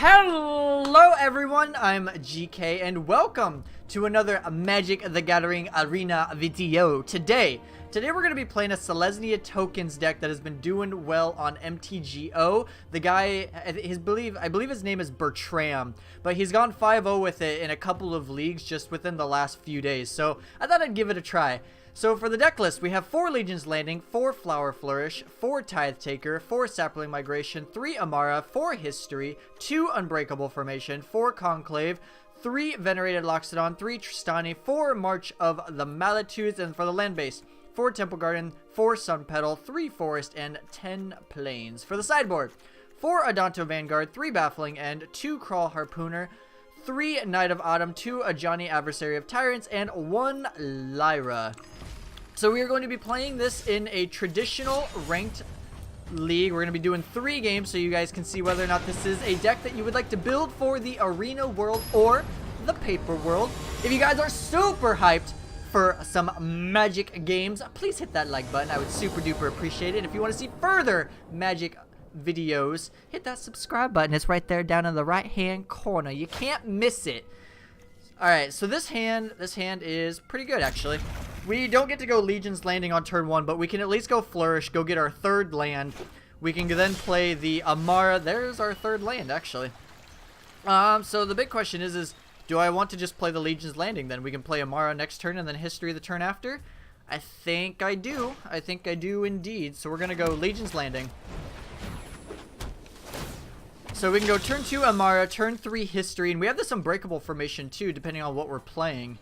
Hello everyone, I'm GK and welcome to another Magic the Gathering Arena video. Today we're going to be playing a Selesnya Tokens deck that has been doing well on MTGO. The guy, I believe his name is Bertram, but he's gone 5-0 with it in a couple of leagues just within the last few days. So I thought I'd give it a try. So for the deck list, we have 4 Legion's Landing, 4 Flower Flourish, 4 Tithe Taker, 4 Sapling Migration, 3 Amara, 4 History, 2 Unbreakable Formation, 4 Conclave, 3 Venerated Loxodon, 3 Tristani, 4 March of the Malitudes, and for the land base, 4 Temple Garden, 4 Sun Petal, 3 Forest, and 10 Plains. For the sideboard, 4 Adanto Vanguard, 3 Baffling End, 2 Crawl Harpooner, 3 Knight of Autumn, 2 Ajani Adversary of Tyrants, and 1 Lyra. So we are going to be playing this in a traditional ranked league. We're going to be doing 3 games so you guys can see whether or not this is a deck that you would like to build for the arena world or the paper world. If you guys are super hyped for some Magic games, please hit that like button. I would super duper appreciate it. If you want to see further Magic videos, hit that subscribe button. It's right there down in the right hand corner. You can't miss it. Alright, so this hand is pretty good actually. We don't get to go Legion's Landing on turn 1, but we can at least go Flourish, go get our 3rd land. We can then play the Amara. There's our 3rd land actually. So the big question is do I want to just play the Legion's Landing? Then we can play Amara next turn and then History the turn after. I think I do. I think I do indeed. So we're gonna go Legion's Landing. So we can go turn 2 Amara, turn 3 History, and we have this Unbreakable Formation too, depending on what we're playing.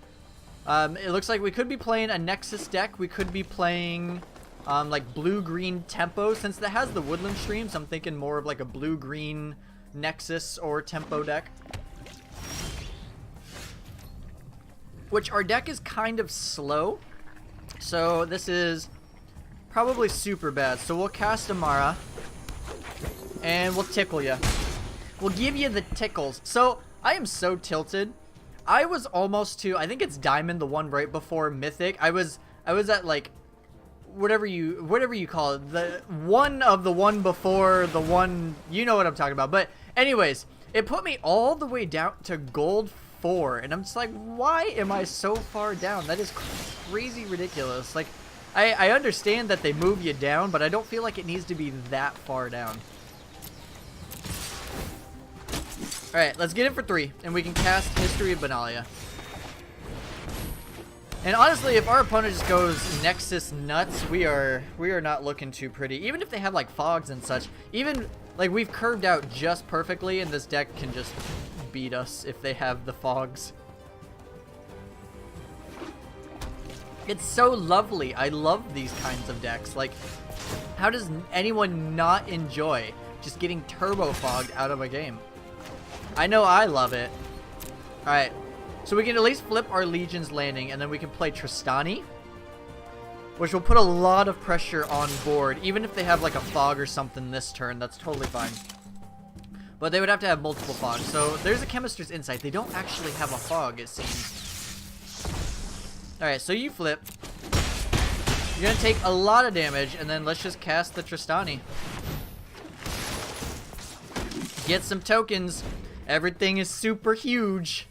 It looks like we could be playing a Nexus deck. We could be playing like blue-green Tempo. Since that has the Woodland Streams, I'm thinking more of like a blue-green Nexus or Tempo deck. Which our deck is kind of slow. So this is probably super bad. So we'll cast Amara. And we'll tickle you. We'll give you the tickles. So, I am so tilted. I was almost to, I think it's Diamond, the one right before Mythic. I was at like, whatever you call it. The one before the one, you know what I'm talking about. But anyways, it put me all the way down to gold 4. And I'm just like, why am I so far down? That is crazy ridiculous. Like, I understand that they move you down, but I don't feel like it needs to be that far down. Alright, let's get in for 3, and we can cast History of Benalia. And honestly, if our opponent just goes Nexus nuts, we are not looking too pretty. Even if they have like fogs and such, even like we've curved out just perfectly, and this deck can just beat us if they have the fogs. It's so lovely. I love these kinds of decks. Like, how does anyone not enjoy just getting turbo fogged out of a game? I know I love it. Alright, so we can at least flip our Legion's Landing, and then we can play Tristani, which will put a lot of pressure on board. Even if they have like a fog or something this turn, that's totally fine. But they would have to have multiple fogs. So there's a Chemist's Insight. They don't actually have a fog, it seems. Alright, so you flip. You're going to take a lot of damage, and then let's just cast the Tristani. Get some tokens. Everything is super huge.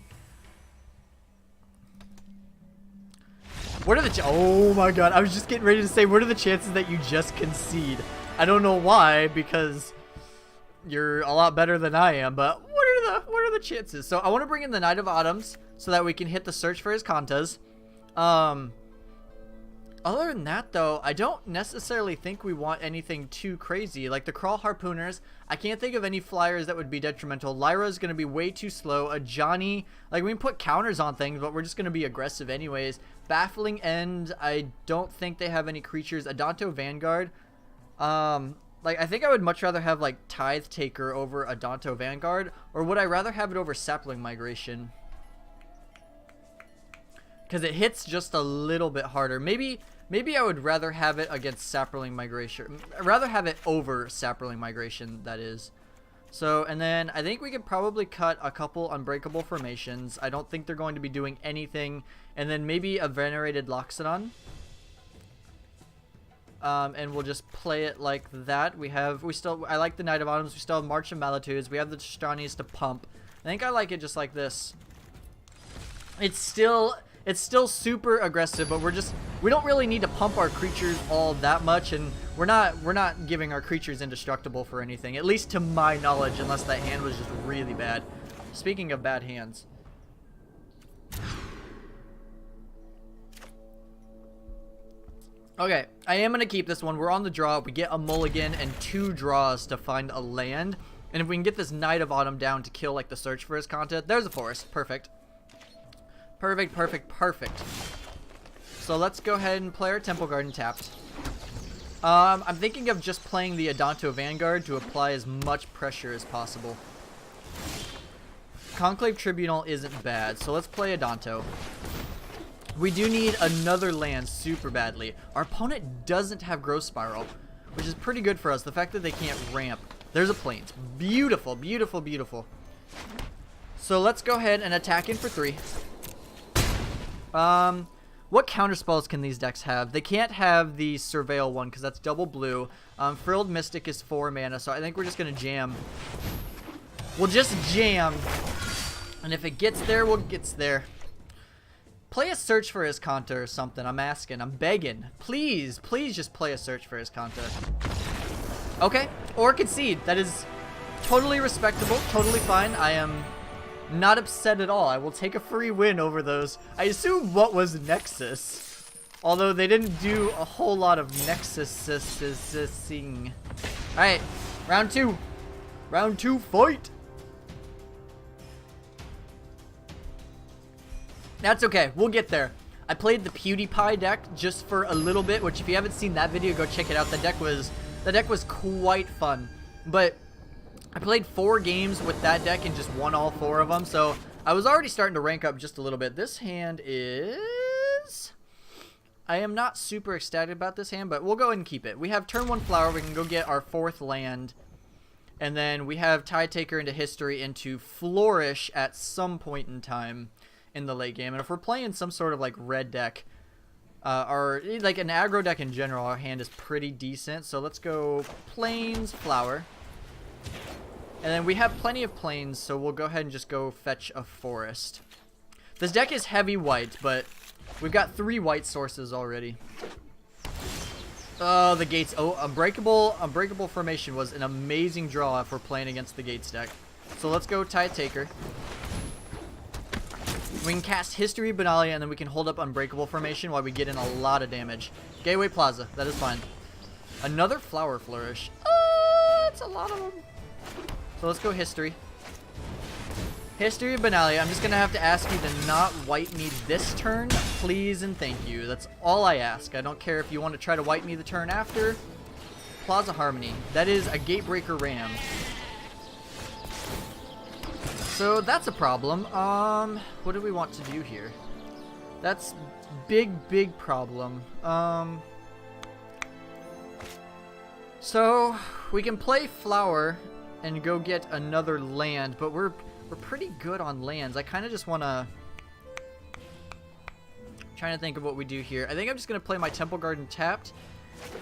What are the oh my god, I was just getting ready to say, what are the chances that you just concede? I don't know why, because you're a lot better than I am, but what are the chances? So I want to bring in the Knight of Autumns so that we can hit the search for his Kantas. Other than that, though, I don't necessarily think we want anything too crazy. Like the Crawl Harpooners, I can't think of any flyers that would be detrimental. Lyra is going to be way too slow. Ajani, like we can put counters on things, but we're just going to be aggressive anyways. Baffling End, I don't think they have any creatures. Adanto Vanguard, like I think I would much rather have like Tithe Taker over Adanto Vanguard, or would I rather have it over Sapling Migration? Because it hits just a little bit harder. Maybe I would rather have it against Sapling Migration. I'd rather have it over Sapling Migration, that is. So, and then I think we could probably cut a couple Unbreakable Formations. I don't think they're going to be doing anything. And then maybe a Venerated Loxodon. and we'll just play it like that. I like the Knight of Autumns. We still have March of Malitudes. We have the Tristanias to pump. I think I like it just like this. It's still super aggressive, but we don't really need to pump our creatures all that much, and we're not giving our creatures indestructible for anything, at least to my knowledge, unless that hand was just really bad. Speaking of bad hands. Okay, I am going to keep this one. We're on the draw. We get a mulligan and 2 draws to find a land. And if we can get this Knight of Autumn down to kill like the Search for His content, there's a forest. Perfect. Perfect, perfect, perfect. So let's go ahead and play our Temple Garden tapped. I'm thinking of just playing the Adanto Vanguard to apply as much pressure as possible. Conclave Tribunal isn't bad, so let's play Adanto. We do need another land super badly. Our opponent doesn't have Growth Spiral, which is pretty good for us. The fact that they can't ramp. There's a Plains. Beautiful, beautiful, beautiful. So let's go ahead and attack in for 3. What counter spells can these decks have? They can't have the Surveil one because that's double blue. Frilled Mystic is 4 mana, so I think we're just going to jam. We'll just jam. And if it gets there, well, it gets there. Play a Search for His Content or something. I'm asking. I'm begging. Please, please just play a Search for His Content. Okay. Or concede. That is totally respectable. Totally fine. I am not upset at all. I will take a free win over those. I assume what was Nexus. Although they didn't do a whole lot of Nexus-ing. Alright. Round 2. Round 2, fight! That's okay. We'll get there. I played the PewDiePie deck just for a little bit, which if you haven't seen that video, go check it out. The deck was quite fun. But I played 4 games with that deck and just won all 4 of them. So I was already starting to rank up just a little bit. This hand is... I am not super ecstatic about this hand, but we'll go ahead and keep it. We have turn 1 Flower. We can go get our 4th land. And then we have Tide Taker into History into Flourish at some point in time in the late game. And if we're playing some sort of like red deck, or like an aggro deck in general, our hand is pretty decent. So let's go Plains, Flower. And then we have plenty of plains, so we'll go ahead and just go fetch a forest. This deck is heavy white, but we've got 3 white sources already. Oh, the gates. Oh, Unbreakable Formation was an amazing draw if we're playing against the gates deck. So let's go Tide Taker. We can cast History Benalia, and then we can hold up Unbreakable Formation while we get in a lot of damage. Gateway Plaza. That is fine. Another Flower Flourish. It's a lot of them. So let's go History. History of Benalia. I'm just going to have to ask you to not white me this turn. Please and thank you. That's all I ask. I don't care if you want to try to white me the turn after. Plaza Harmony. That is a Gatebreaker Ram. So that's a problem. What do we want to do here? That's big problem. So we can play Flower and go get another land, but we're pretty good on lands. I kind of just want to... Trying to think of what we do here. I think I'm just going to play my Temple Garden tapped,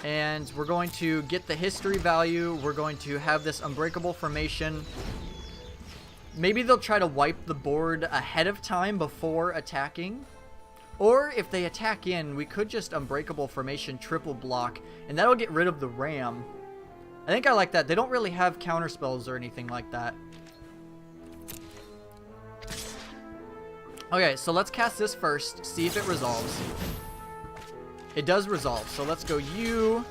and we're going to get the history value. We're going to have this Unbreakable Formation. Maybe they'll try to wipe the board ahead of time before attacking. Or if they attack in, we could just Unbreakable Formation triple block, and that'll get rid of the ram. I think I like that. They don't really have counter spells or anything like that. Okay, so let's cast this first, see if it resolves. It does resolve, so let's go you.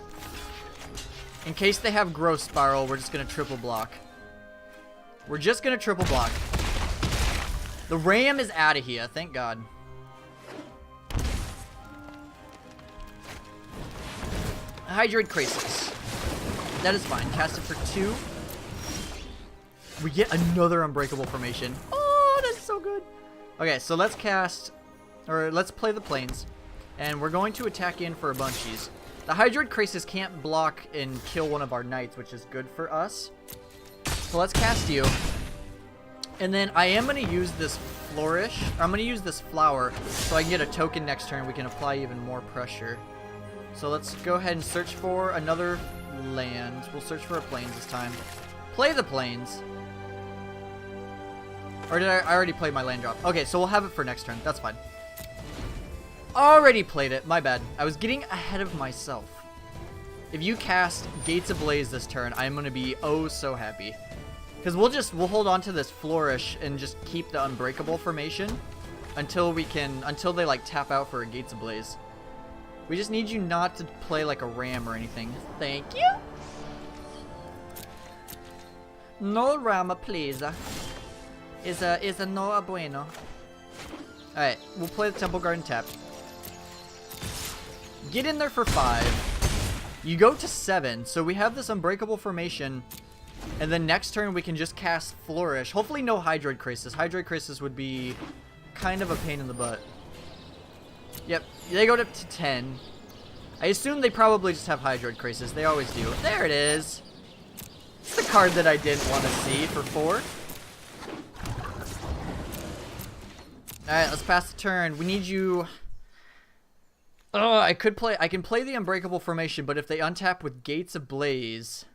In case they have Growth Spiral, we're just going to triple block. We're just going to triple block. The ram is out of here, thank God. Hydrate Krasis. That is fine. Cast it for 2. We get another Unbreakable Formation. Oh, that's so good. Okay, so let's cast, or let's play the plains, and we're going to attack in for a bunchies. The Hydroid Krasis can't block and kill one of our knights, which is good for us. So let's cast you. And then I am going to use this Flourish. I'm going to use this Flower so I can get a token next turn. We can apply even more pressure. So let's go ahead and search for another land. We'll search for a plains this time. Play the plains. Or did I already play my land drop? Okay, so we'll have it for next turn. That's fine. Already played it. My bad. I was getting ahead of myself. If you cast Gates Ablaze this turn, I'm going to be oh so happy. Because we'll hold on to this Flourish and just keep the Unbreakable formation until they like tap out for a Gates Ablaze. We just need you not to play like a ram or anything. Thank you. No rama, please. Is a no bueno. Alright, we'll play the Temple Garden tapped. Get in there for 5. You go to 7, so we have this Unbreakable formation. And then next turn we can just cast Flourish. Hopefully no Hydroid Crisis. Hydroid Crisis would be kind of a pain in the butt. Yep, they go to 10. I assume they probably just have Hydroid Crisis. They always do. There it is. It's the card that I didn't want to see for 4. Alright, let's pass the turn. We need you... Oh, I can play the Unbreakable formation, but if they untap with Gates Ablaze,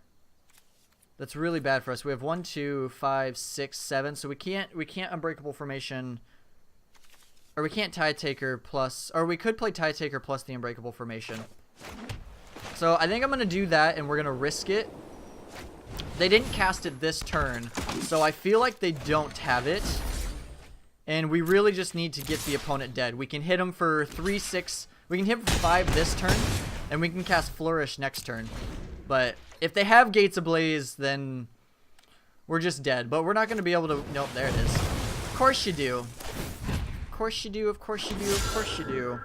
that's really bad for us. We have 1, 2, 5, 6, 7, so we can't Unbreakable formation, or we can't Tide Taker plus, or we could play Tide Taker plus the Unbreakable formation. So I think I'm gonna do that, and we're gonna risk it. They didn't cast it this turn, so I feel like they don't have it, and we really just need to get the opponent dead. We can hit them for 3, 6. We can hit for 5 this turn, and we can cast Flourish next turn. But if they have Gates Ablaze, then we're just dead. But we're not going to be able to... Nope, there it is. Of course you do. Of course you do, of course you do, of course you do.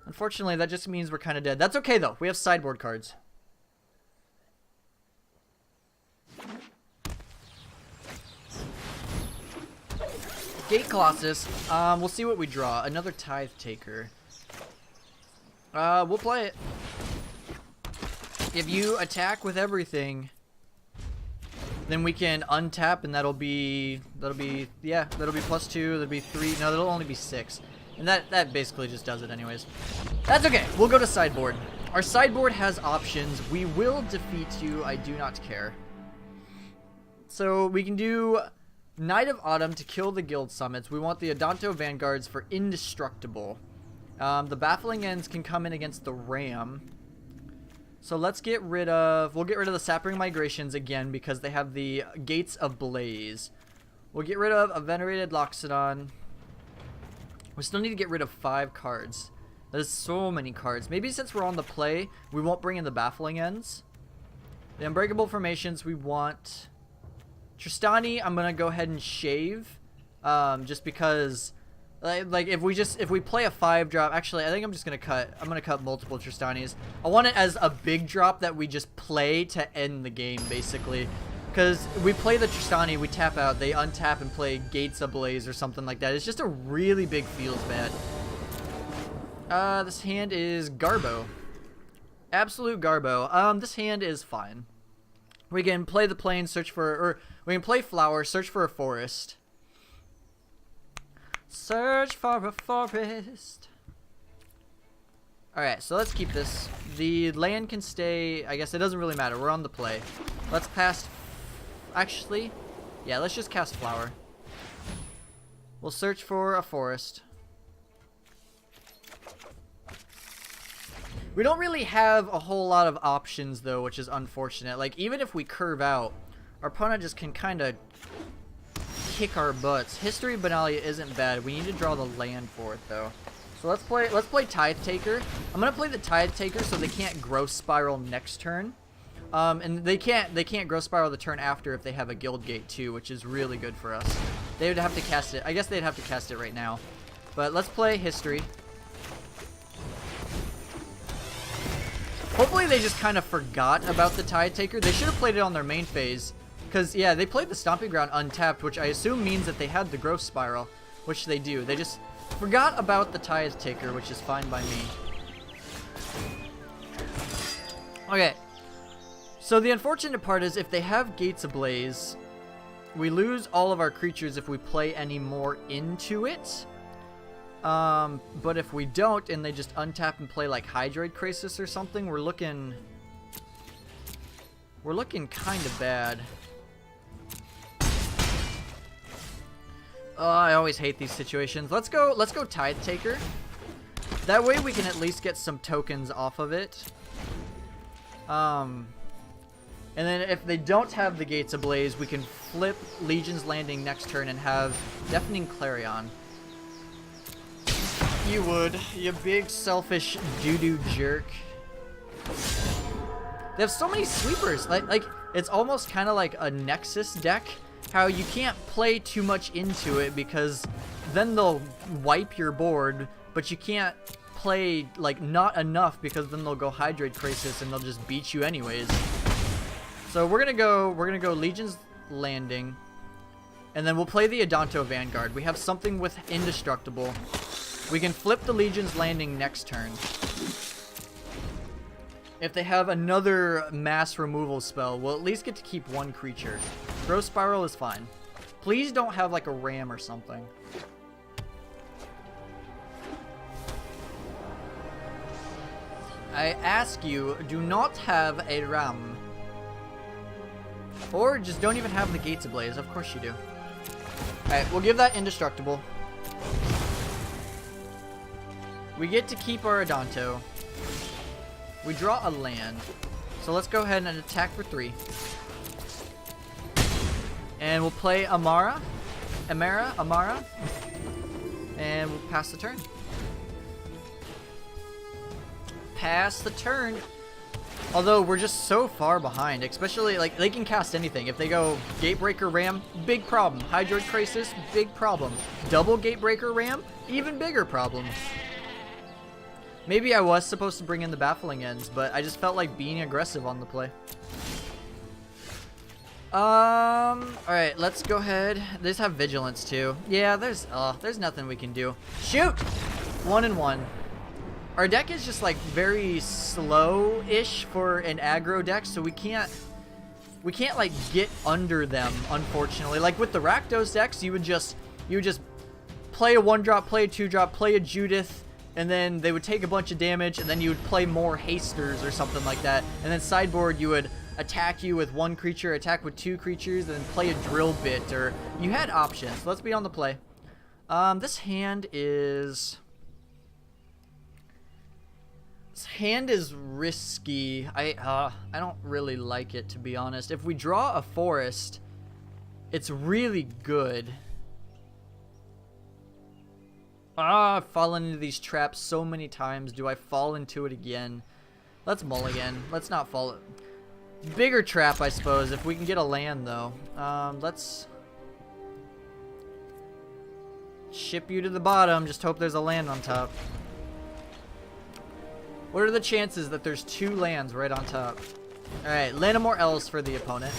Unfortunately, that just means we're kind of dead. That's okay, though. We have sideboard cards. Gate Colossus. We'll see what we draw. Another Tithe Taker. We'll play it. If you attack with everything, then we can untap, and that'll be +2. That'll be 3. No, that'll only be 6. And that basically just does it anyways. That's okay. We'll go to sideboard. Our sideboard has options. We will defeat you. I do not care. So we can do Knight of Autumn to kill the guild summits. We want the Adanto Vanguards for indestructible. The Baffling Ends can come in against the Ram. So let's get rid of... We'll get rid of the Sapring Migrations again because they have the Gates of Blaze. We'll get rid of a Venerated Loxodon. We still need to get rid of 5 cards. That is so many cards. Maybe since we're on the play, we won't bring in the Baffling Ends. The Unbreakable Formations, we want... Tristani, I'm going to go ahead and shave. Just because... Like if we play a 5-drop, actually I think I'm gonna cut multiple Tristanis. I want it as a big drop that we just play to end the game basically, because we play the Tristani, we tap out, they untap and play Gates Ablaze or something like that. It's just a really big feels bad. This hand is Garbo, absolute Garbo. This hand is fine. We can play the plain, search for, or we can play flower, search for a forest. Search for a forest. Alright, so let's keep this. The land can stay... I guess it doesn't really matter. We're on the play. Let's pass... Actually, yeah, let's just cast flower. We'll search for a forest. We don't really have a whole lot of options, though, which is unfortunate. Like, even if we curve out, our opponent just can kind of... kick our butts. History of Benalia isn't bad. We need to draw the land for it though. So let's play Tithe Taker. I'm gonna play the Tithe Taker so they can't Growth Spiral next turn. And they can't Growth Spiral the turn after if they have a Guild Gate too, which is really good for us. They would have to cast it. I guess they'd have to cast it right now. But let's play History. Hopefully they just kind of forgot about the Tithe Taker. They should have played it on their main phase. Because, yeah, they played the Stomping Ground untapped, which I assume means that they had the Growth Spiral, which they do. They just forgot about the Tithe Taker, which is fine by me. Okay. So the unfortunate part is if they have Gates Ablaze, we lose all of our creatures if we play any more into it. But if we don't, and they just untap and play like Hydroid Crisis or something, we're looking kind of bad. Oh, I always hate these situations. Let's go Tide Taker. That way we can at least get some tokens off of it. And then if they don't have the Gates Ablaze, we can flip Legion's Landing next turn and have Deafening Clarion. You would, you big selfish doo-doo jerk. They have so many sweepers. Like it's almost kind of like a Nexus deck. How you can't play too much into it because then they'll wipe your board, but you can't play like not enough because then they'll go Hydrate Crisis and they'll just beat you anyways. So we're gonna go Legion's Landing, and then we'll play the Adanto Vanguard. We have something with Indestructible. We can flip the Legion's Landing next turn. If they have another mass removal spell, we'll at least get to keep one creature. Growth Spiral is fine. Please don't have like a ram or something. I ask you, do not have a ram. Or just don't even have the Gates Ablaze. Of course you do. Alright, we'll give that Indestructible. We get to keep our Adanto. We draw a land. So let's go ahead and attack for 3. And we'll play Amara. And we'll pass the turn. Pass the turn. Although we're just so far behind, especially like they can cast anything. If they go Gatebreaker Ram, big problem. Hydroid Crisis, big problem. Double Gatebreaker Ram, even bigger problem. Maybe I was supposed to bring in the Baffling Ends, but I just felt like being aggressive on the play. Alright, let's go ahead. They just have Vigilance too. Yeah, there's nothing we can do. Shoot! 1-1. Our deck is just like very slow-ish for an aggro deck, so we can't like get under them, unfortunately. Like with the Rakdos decks, you would just play a 1-drop, play a 2-drop, play a Judith, and then they would take a bunch of damage, and then you would play more Hasters or something like that. And then sideboard, you would attack you with 1 creature, attack with 2 creatures, and then play a Drill Bit, or you had options. Let's be on the play. This hand is risky. I don't really like it, to be honest. If we draw a forest, it's really good. I've fallen into these traps so many times. Do I fall into it again? Let's mulligan. Let's not fall. Bigger trap, I suppose, if we can get a land, though. Let's ship you to the bottom. Just hope there's a land on top. What are the chances that there's 2 lands right on top? Alright, Lanamore Elves for the opponent.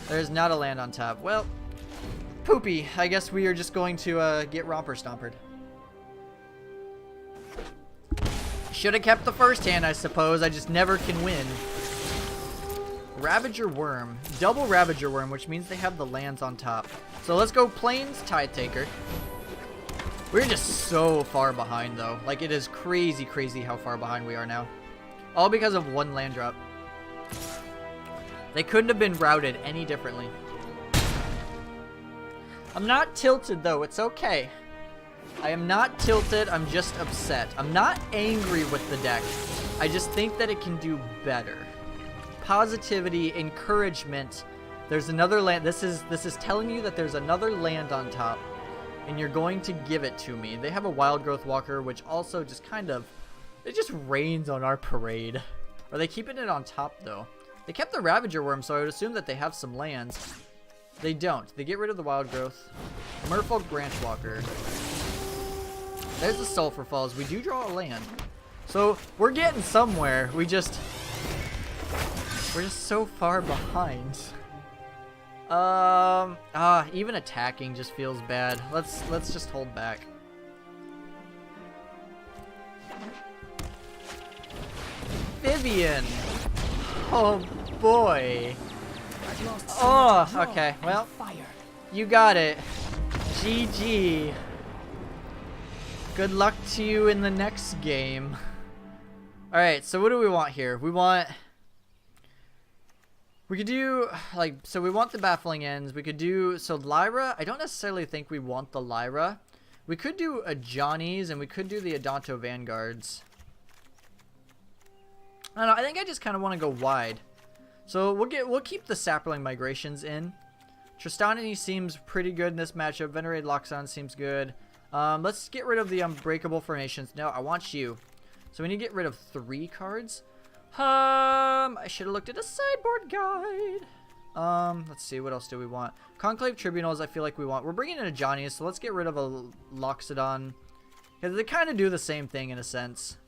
There's not a land on top. Well, poopy. I guess we are just going to get Romper Stompered. Should have kept the first hand, I suppose. I just never can win. Ravager Worm. Double Ravager Worm, which means they have the lands on top. So let's go Plains Tide Taker. We're just so far behind, though. Like, it is crazy, crazy how far behind we are now. All because of 1 land drop. They couldn't have been routed any differently. I'm not tilted, though. It's okay. I am not tilted. I'm just upset. I'm not angry with the deck. I just think that it can do better. Positivity, encouragement. There's another land. This is telling you that there's another land on top, and you're going to give it to me. They have a Wild Growth Walker, which also just kind of, it just rains on our parade. Are they keeping it on top, though? They kept the Ravager Worm, so I would assume that they have some lands. They don't. They get rid of the Wild Growth. Merfolk Branchwalker. There's the Sulphur Falls. We do draw a land. So we're getting somewhere. We're just so far behind. Even attacking just feels bad. Let's just hold back. Vivian. Oh boy. Oh, okay. Well, you got it. GG. Good luck to you in the next game. Alright, so what do we want here? We could do, like, so we want the Baffling Ends. We could do, so Lyra, I don't necessarily think we want the Lyra. We could do a Johnny's, and we could do the Adonto Vanguards. I don't know, I think I just kind of want to go wide. So we'll keep the Sapling Migrations in. Tristani seems pretty good in this matchup. Venerated Loxodon seems good. Let's get rid of the Unbreakable Formations. No, I want you. So we need to get rid of 3 cards. I should have looked at a sideboard guide. Let's see, what else do we want? Conclave Tribunals, I feel like we want. We're bringing in a Johnny's, so let's get rid of a Loxodon. Because they kind of do the same thing in a sense.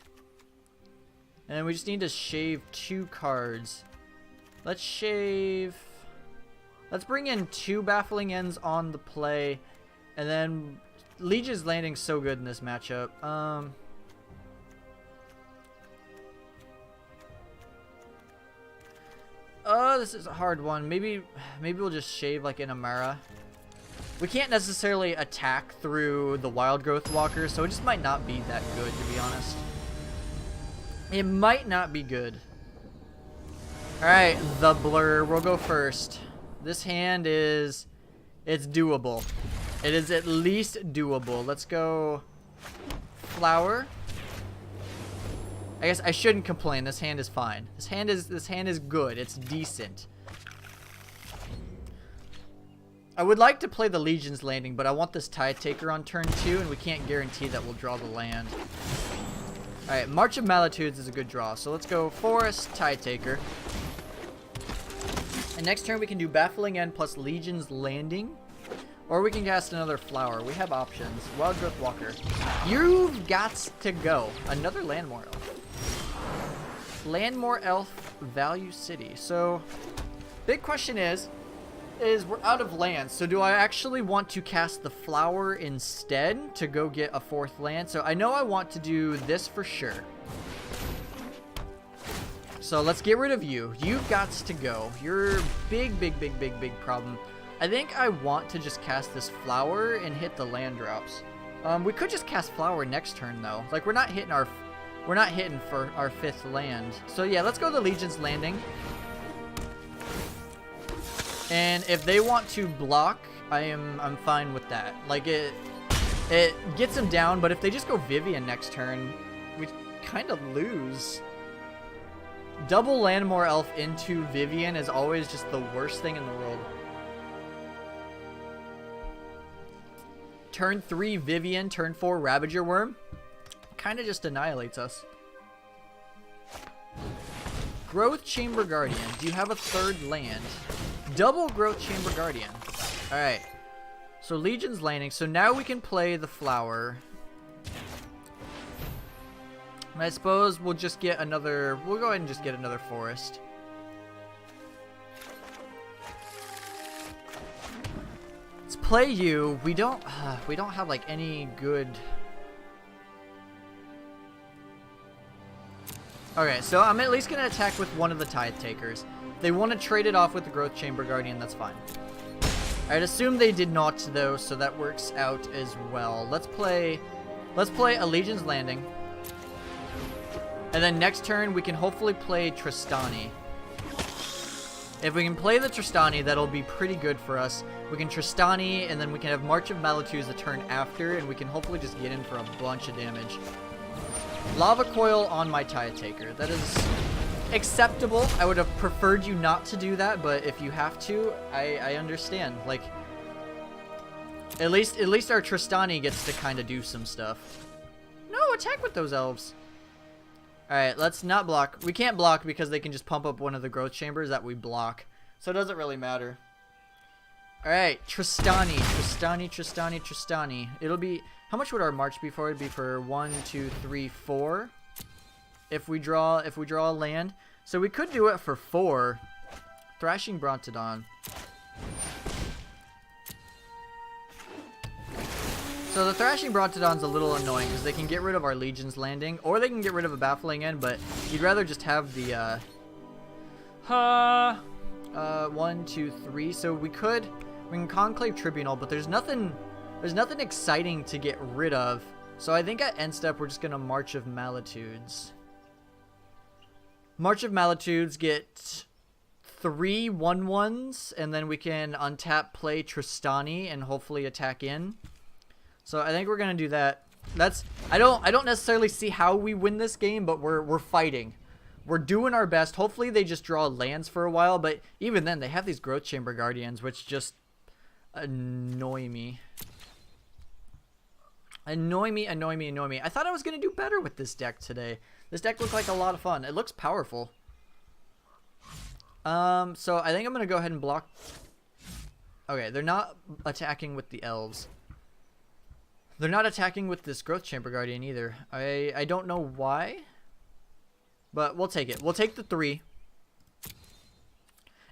And then we just need to shave 2 cards. Let's shave... Let's bring in 2 Baffling Ends on the play. And then Legion's Landing's so good in this matchup. This is a hard one. Maybe we'll just shave like an Amara. We can't necessarily attack through the Wild Growth Walker, so it just might not be that good, to be honest. It might not be good. Alright, the Blur. We'll go first. This hand is... It's doable. It is at least doable. Let's go... Flower. I guess I shouldn't complain. This hand is fine. This hand is good. It's decent. I would like to play the Legion's Landing, but I want this Tide Taker on turn 2, and we can't guarantee that we'll draw the land. Alright, March of Malitudes is a good draw. So let's go Forest, Tide Taker. And next turn we can do Baffling End plus Legion's Landing. Or we can cast another Flower. We have options. Wild Growth Walker. You've got to go. Another Landmore Elf. Landmore Elf, Value City. So, big question is we're out of lands. So do I actually want to cast the Flower instead to go get a 4th land? So I know I want to do this for sure. So let's get rid of you. You've got to go. You're big problem. I think I want to just cast this Flower and hit the land drops. We could just cast Flower next turn though. Like we're not hitting for our 5th land. So yeah, let's go to Legion's Landing. And if they want to block, I'm fine with that. Like it gets them down, but if they just go Vivian next turn, we kind of lose. Double Landmore Elf into Vivian is always just the worst thing in the world. Turn 3 Vivian, turn 4 Ravager Worm. Kind of just annihilates us. Growth Chamber Guardian. Do you have a 3rd land? Double Growth Chamber Guardian. Alright. So Legion's Landing. So now we can play the Flower. And I suppose we'll just get another... We'll go ahead and just get another Forest. Let's play you. We don't have like any good... Okay, so I'm at least going to attack with one of the Tide Takers. They want to trade it off with the Growth Chamber Guardian, that's fine. I'd assume they did not though, so that works out as well. Let's play a Legion's Landing. And then next turn we can hopefully play Tristani. If we can play the Tristani, that'll be pretty good for us. We can Tristani, and then we can have March of Malitudes the turn after, and we can hopefully just get in for a bunch of damage. Lava Coil on my Tide Taker. That is acceptable. I would have preferred you not to do that, but if you have to, I understand. Like, at least our Tristani gets to kind of do some stuff. No, attack with those elves. Alright, let's not block. We can't block because they can just pump up one of the growth chambers that we block. So it doesn't really matter. Alright, Tristani. It'll be... How much would our march be for? It'd be for 1, 2, 3, 4. If we draw a land. So we could do it for 4. Thrashing Brontodon. So the Thrashing Brontodon's a little annoying because they can get rid of our Legion's Landing, or they can get rid of a Baffling End, but you'd rather just have the 1, 2, 3. So we can Conclave Tribunal, but there's nothing exciting to get rid of So I think at end step we're just gonna March of Malitudes. March of Malitudes, get 3 1/1s, and then we can untap, play Tristani, and hopefully attack in. So I think we're gonna do that. I don't necessarily see how we win this game, but we're fighting. We're doing our best. Hopefully they just draw lands for a while, but even then they have these Growth Chamber Guardians, which just annoy me. Annoy me. I thought I was gonna do better with this deck today. This deck looked like a lot of fun. It looks powerful. So I think I'm gonna go ahead and block. Okay, they're not attacking with the elves. They're not attacking with this Growth Chamber Guardian either. I don't know why, but we'll take it. We'll take the 3.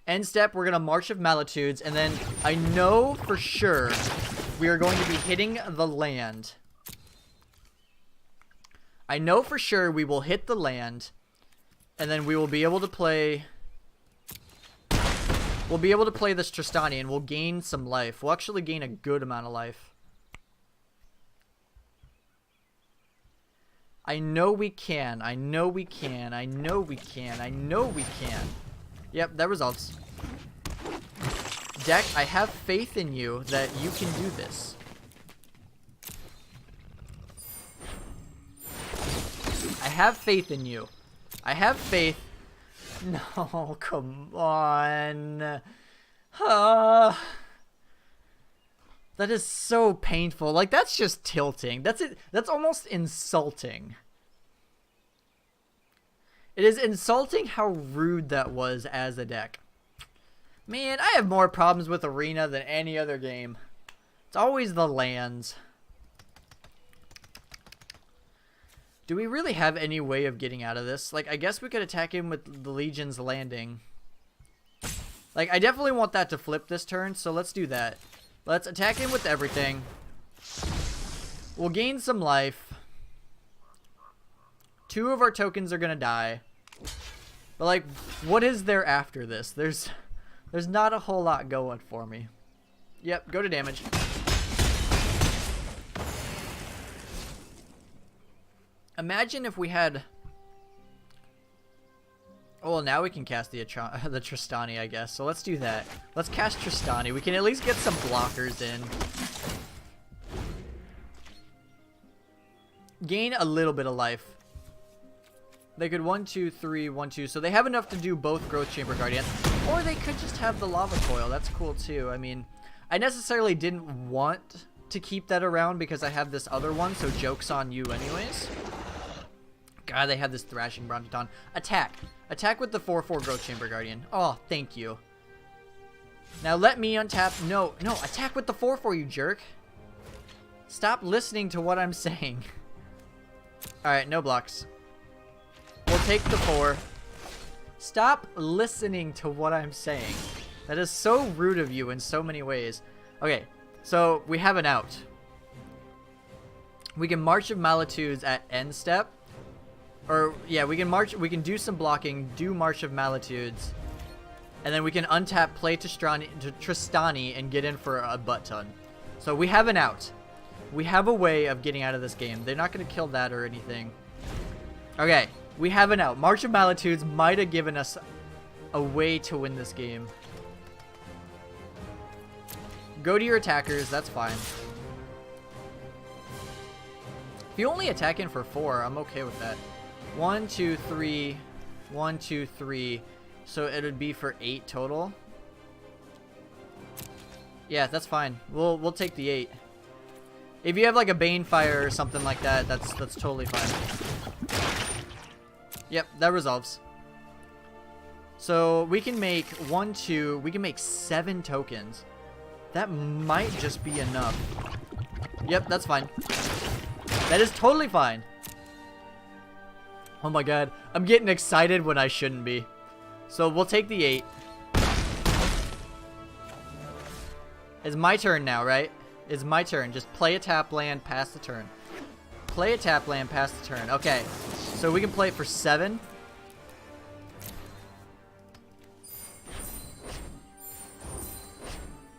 End step, we're gonna March of Malitudes, and then I know for sure we are going to be hitting the land. I know for sure we will hit the land, and then we will be able to play. We'll be able to play this Tristani, and we'll gain some life. We'll actually gain a good amount of life. I know we can. I know we can. I know we can. I know we can. Yep, that resolves. Deck, I have faith in you that you can do this. I have faith in you. I have faith. No, come on. That is so painful. Like, that's just tilting. That's it. That's almost insulting. It is insulting how rude that was as a deck. Man, I have more problems with Arena than any other game. It's always the lands. Do we really have any way of getting out of this? Like, I guess we could attack him with the Legion's Landing. Like, I definitely want that to flip this turn, so let's do that. Let's attack him with everything. We'll gain some life. 2 of our tokens are gonna die. But, like, what is there after this? There's not a whole lot going for me. Yep, go to damage. Imagine if we had... Oh, well, now we can cast the Tristani, I guess. So let's do that. Let's cast Tristani. We can at least get some blockers in. Gain a little bit of life. They could 1, 2, 3, 1, 2. So they have enough to do both Growth Chamber Guardian. Or they could just have the Lava Coil. That's cool too. I mean, I necessarily didn't want to keep that around because I have this other one. So joke's on you anyways. God, they have this Thrashing Brontoton. Attack. Attack with the 4/4 Growth Chamber Guardian. Oh, thank you. Now let me untap. No, attack with the 4/4, you jerk. Stop listening to what I'm saying. Alright, no blocks. We'll take the 4. Stop listening to what I'm saying. That is so rude of you in so many ways. Okay, so we have an out. We can March of Malitudes at end step. Or, yeah, we can do some blocking, do March of Malitudes, and then we can untap, play Tristani, and get in for a butt ton. So we have an out. We have a way of getting out of this game. They're not going to kill that or anything. Okay, we have an out. March of Malitudes might have given us a way to win this game. Go to your attackers, that's fine. If you only attack in for 4, I'm okay with that. 1, 2, 3, 1, 2, 3. So it would be for 8 total. Yeah, that's fine. We'll take the 8. If you have like a Banefire or something like that, that's totally fine. Yep, that resolves. So we can make 1, 2. We can make 7 tokens. That might just be enough. Yep, that's fine. That is totally fine. Oh my god, I'm getting excited when I shouldn't be. So we'll take the 8. It's my turn now, right? It's my turn. Just play a tap land, pass the turn. Play a tap land, pass the turn. Okay, so we can play it for 7.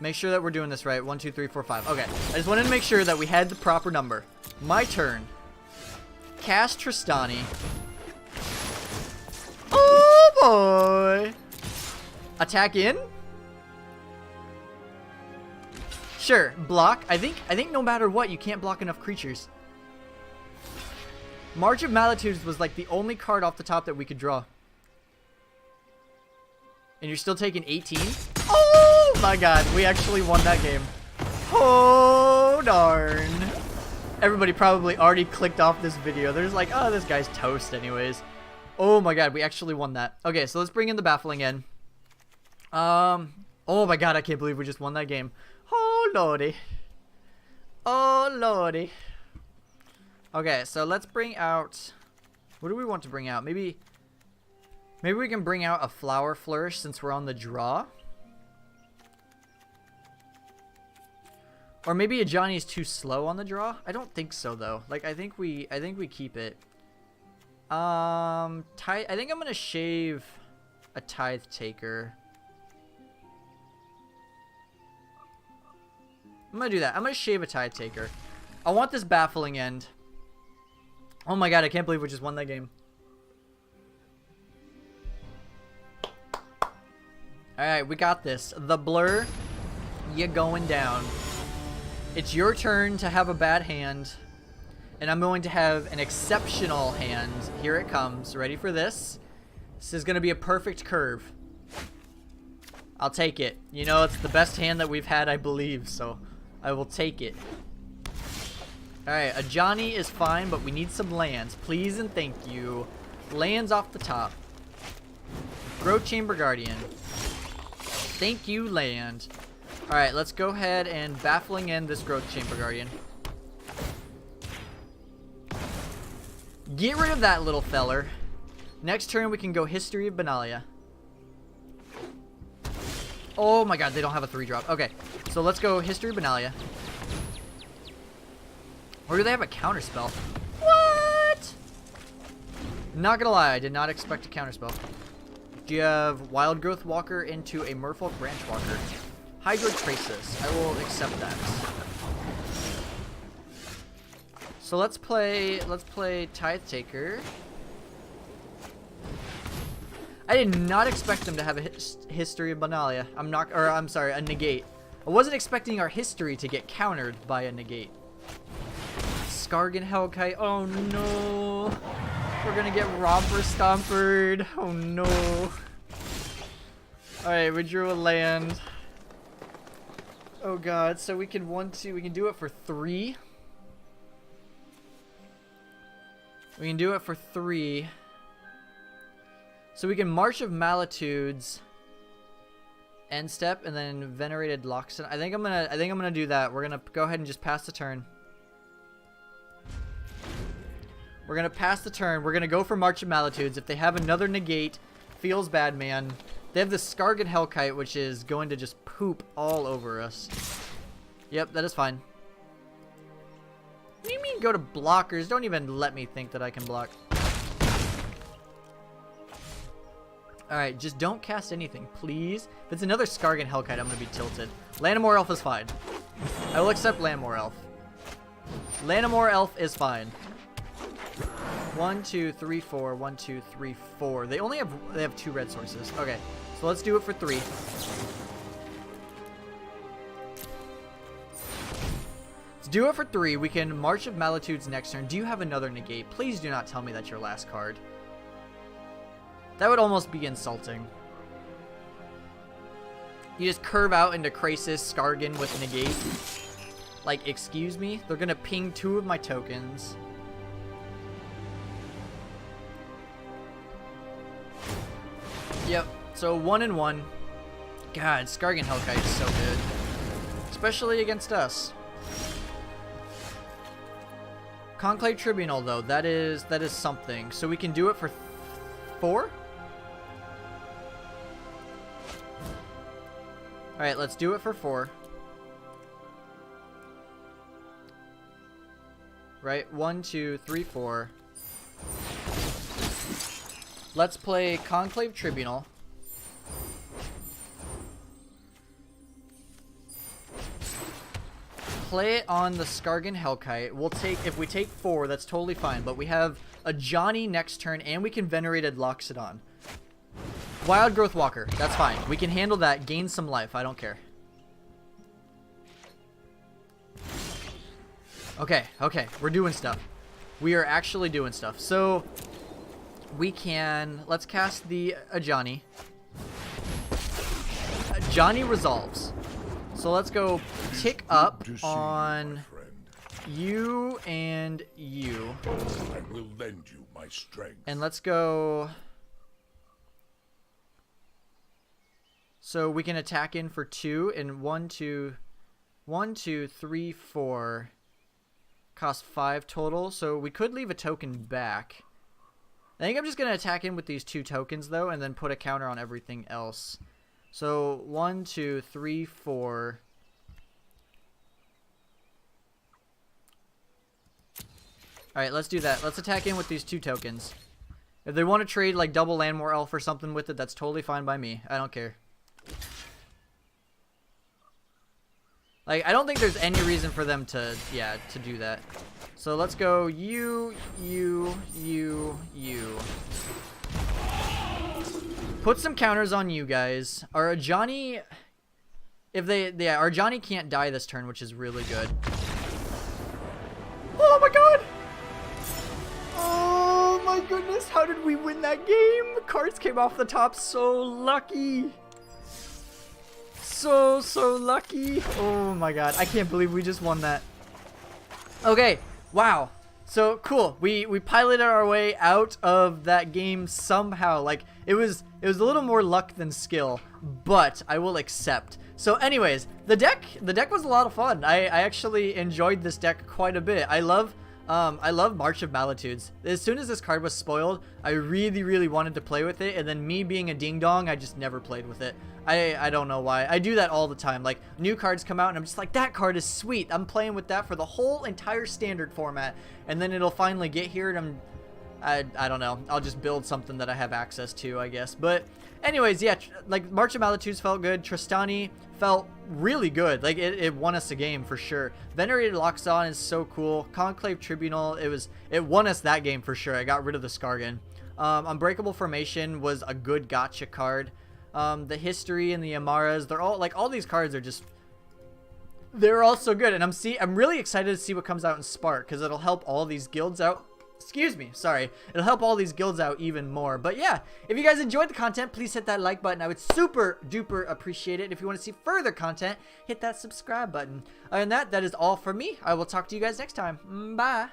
Make sure that we're doing this right. 1, 2, 3, 4, 5. Okay. I just wanted to make sure that we had the proper number. My turn. Cast Tristani. Oh boy. Attack in? Sure. Block. I think no matter what, you can't block enough creatures. March of Malitudes was like the only card off the top that we could draw. And you're still taking 18? Oh my god, we actually won that game. Oh darn. Everybody probably already clicked off this video. They're just like, oh, this guy's toast anyways. Oh my god, we actually won that. Okay, so let's bring in the Baffling in. Oh my god, I can't believe we just won that game. Oh lordy. Oh lordy. Okay, so let's bring out... What do we want to bring out? Maybe we can bring out a Flower Flourish since we're on the draw. Or maybe a Johnny is too slow on the draw. I don't think so though. Like I think we keep it. I think I'm gonna shave a Tithe Taker. I'm gonna do that. I'm gonna shave a Tithe Taker. I want this Baffling End. Oh my god, I can't believe we just won that game. Alright, we got this. The Blur, you going down. It's your turn to have a bad hand. And I'm going to have an exceptional hand. Here it comes. Ready for this? This is going to be a perfect curve. I'll take it. You know, it's the best hand that we've had, I believe. So, I will take it. Alright, a Johnny is fine, but we need some lands. Please and thank you. Lands off the top. Growth Chamber Guardian. Thank you, land. Alright, let's go ahead and Baffling End this Growth Chamber Guardian. Get rid of that little feller. Next turn, we can go History of Benalia. Oh my god, they don't have a 3-drop. Okay, so let's go History of Benalia. Or do they have a counterspell? What? Not gonna lie, I did not expect a counterspell. Do you have Wild Growth Walker into a Merfolk Branch Walker? Hydro Traces. I will accept that. So let's play Tithe Taker. I did not expect them to have a History of Benalia. I'm sorry, a negate. I wasn't expecting our history to get countered by a negate. Skargan Hellkite. Oh no. We're gonna get Romper Stompered. Oh no. Alright, we drew a land. Oh god, so we can do it for 3. We can do it for 3. So we can March of Malitudes, end step, and then Venerated Loxodon. I think I'm gonna do that. We're gonna go ahead and just pass the turn. We're gonna pass the turn. We're gonna go for March of Malitudes. If they have another negate, feels bad, man. They have the Skargan Hellkite, which is going to just poop all over us. Yep, that is fine. What do you mean go to blockers? Don't even let me think that I can block. Alright, just don't cast anything, please. If it's another Skargan Hellkite, I'm going to be tilted. Lanamore Elf is fine. I will accept Lanamore Elf. Lanamore Elf is fine. 1, 2, 3, 4. 1, 2, 3, 4. They have 2 red sources. Okay, so let's do it for 3. Let's do it for 3. We can March of Malitudes next turn. Do you have another negate? Please do not tell me that's your last card. That would almost be insulting. You just curve out into Krasis, Skargan with negate. Like, excuse me? They're gonna ping 2 of my tokens. Yep, so 1 and 1. God, Skargan Hellkite is so good. Especially against us. Conclave Tribunal, though, that is something. So we can do it for 4? Alright, let's do it for 4. Right, 1, 2, 3, 4. Let's play Conclave Tribunal. play it on the Skargan Hellkite. We'll take, if we take 4, that's totally fine. But we have a Johnny next turn, and we can Venerated Loxodon. Wild Growth Walker, that's fine. We can handle that, gain some life, I don't care. Okay, okay, we're doing stuff. We are actually doing stuff. So, we can, let's cast the Ajani. Johnny resolves. So let's go tick up on you and you. I will lend you my strength. And let's go. So we can attack in for 2 and 1, 2, 1, 2, 3, 4. Cost 5 total. So we could leave a token back. I think I'm just gonna attack in with these 2 tokens though, and then put a counter on everything else. So 1, 2, 3, 4. Alright, let's do that. Let's attack in with these 2 tokens. If they want to trade like double Landmore Elf or something with it, that's totally fine by me. I don't care. Like, I don't think there's any reason for them to, yeah, to do that. So let's go you. Put some counters on you guys. Our Johnny, if they, yeah, our Johnny can't die this turn, which is really good. Oh my god! Oh my goodness, how did we win that game? The cards came off the top, so lucky. So lucky. Oh my god, I can't believe we just won that. Okay, wow. So cool. We piloted our way out of that game somehow. Like it was a little more luck than skill, but I will accept. So anyways, the deck was a lot of fun. I actually enjoyed this deck quite a bit. I love March of Malitudes. As soon as this card was spoiled, I really wanted to play with it, and then me being a ding dong, I just never played with it. I don't know why. I do that all the time. Like new cards come out and I'm just like, that card is sweet. I'm playing with that for the whole entire standard format, and then it'll finally get here and I don't know. I'll just build something that I have access to, I guess. But anyways, yeah, like March of Malitudes felt good. Tristani felt really good. Like it won us a game for sure. Venerated Loxodon is so cool. Conclave Tribunal, it won us that game for sure. I got rid of the Skargan. Unbreakable Formation was a good gotcha card. The History and the Amaras, they're all like, all these cards are just, they're all so good. And I'm really excited to see what comes out in Spark, because it'll help all these guilds out. Excuse me, sorry. It'll help all these guilds out even more. But yeah, if you guys enjoyed the content, please hit that like button. I would super duper appreciate it. If you want to see further content, hit that subscribe button. Other than that, that is all for me. I will talk to you guys next time. Bye.